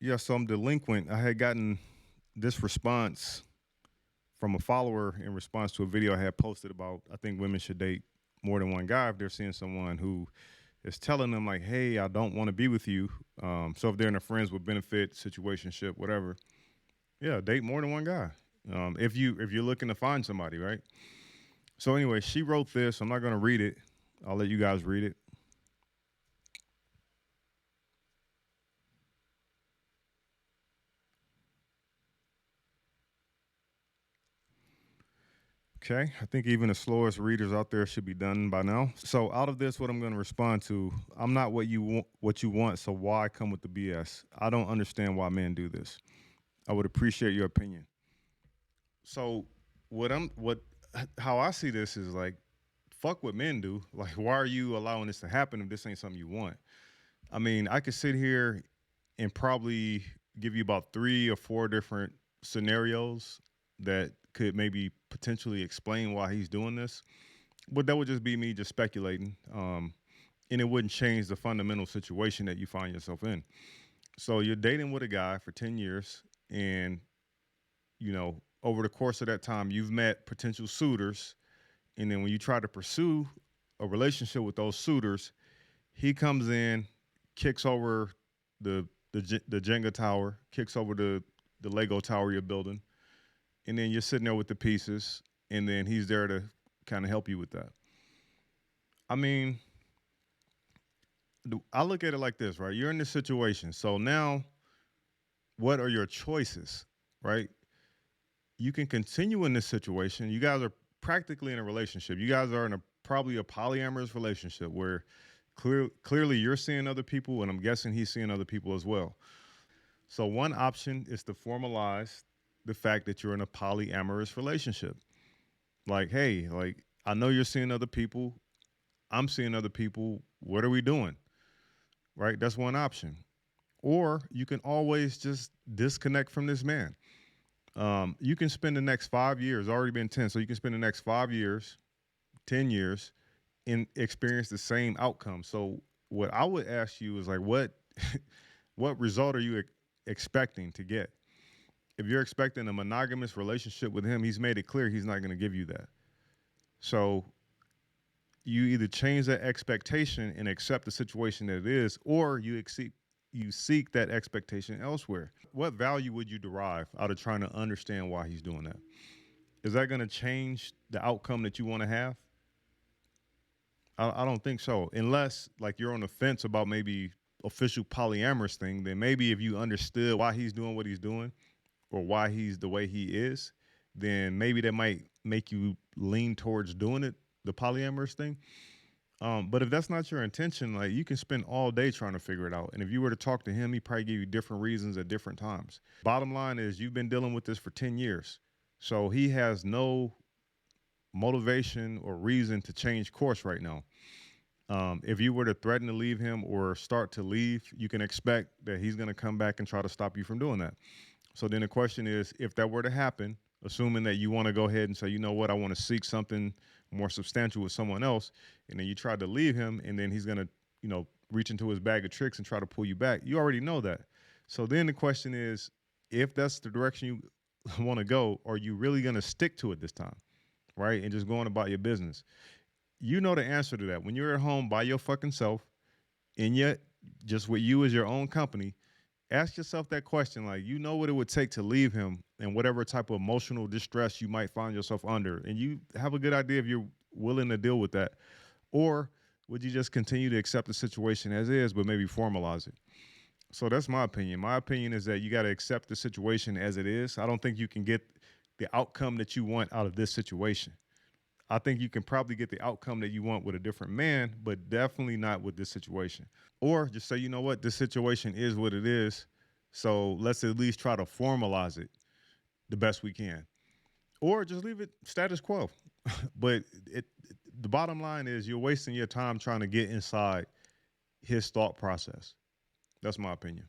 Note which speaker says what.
Speaker 1: Yeah, so I'm delinquent. I had gotten this response from a follower in response to a video I had posted about I think women should date more than one guy if they're seeing someone who is telling them like, "Hey, I don't want to be with you." So if they're in a friends with benefit situationship, whatever, yeah, date more than one guy. If you're looking to find somebody, right? So anyway, she wrote this. I'm not going to read it. I'll let you guys read it. Okay, I think even the slowest readers out there should be done by now. So out of this, what I'm going to respond to, I'm not what you want. So why come with the BS? I don't understand why men do this. I would appreciate your opinion. So what how I see this is like, fuck what men do. Like, why are you allowing this to happen if this ain't something you want? I mean, I could sit here and probably give you about 3 or 4 different scenarios that could maybe potentially explain why he's doing this. But that would just be me just speculating. And it wouldn't change the fundamental situation that you find yourself in. So you're dating with a guy for 10 years, and, over the course of that time, you've met potential suitors. And then when you try to pursue a relationship with those suitors, he comes in, kicks over the Jenga tower, kicks over the Lego tower you're building, and then you're sitting there with the pieces, and then he's there to kind of help you with that. I mean, I look at it like this, right? You're in this situation, so now what are your choices, right? You can continue in this situation. You guys are practically in a relationship. You guys are in a probably a polyamorous relationship where clearly you're seeing other people, and I'm guessing he's seeing other people as well. So one option is to formalize the fact that you're in a polyamorous relationship. Like, hey, like I know you're seeing other people. I'm seeing other people. What are we doing? Right? That's one option. Or you can always just disconnect from this man. You can spend the next 5 years, already been 10, so you can spend the next 5 years, 10 years, and experience the same outcome. So what I would ask you is like, what what result are you expecting to get? If you're expecting a monogamous relationship with him, he's made it clear he's not going to give you that. So you either change that expectation and accept the situation that it is, or you seek that expectation elsewhere. What value would you derive out of trying to understand why he's doing that? Is that going to change the outcome that you want to have? I don't think so. Unless like you're on the fence about maybe official polyamorous thing, then maybe if you understood why he's doing what he's doing or why he's the way he is, then maybe that might make you lean towards doing it, the polyamorous thing. But if that's not your intention, like you can spend all day trying to figure it out. And if you were to talk to him, he probably give you different reasons at different times. Bottom line is you've been dealing with this for 10 years. So he has no motivation or reason to change course right now. If you were to threaten to leave him or start to leave, you can expect that he's going to come back and try to stop you from doing that. So then the question is, if that were to happen, assuming that you want to go ahead and say, you know what, I want to seek something more substantial with someone else, and then you try to leave him, and then he's going to, reach into his bag of tricks and try to pull you back. You already know that. So then the question is, if that's the direction you want to go, are you really going to stick to it this time, right? And just going about your business. You know the answer to that. When you're at home by your fucking self, and yet just with you as your own company, ask yourself that question. Like, you know what it would take to leave him and whatever type of emotional distress you might find yourself under. And you have a good idea if you're willing to deal with that. Or would you just continue to accept the situation as is, but maybe formalize it? So that's my opinion. My opinion is that you got to accept the situation as it is. I don't think you can get the outcome that you want out of this situation. I think you can probably get the outcome that you want with a different man, but definitely not with this situation. Or just say, you know what, this situation is what it is. So let's at least try to formalize it the best we can. Or just leave it status quo. But the bottom line is you're wasting your time trying to get inside his thought process. That's my opinion.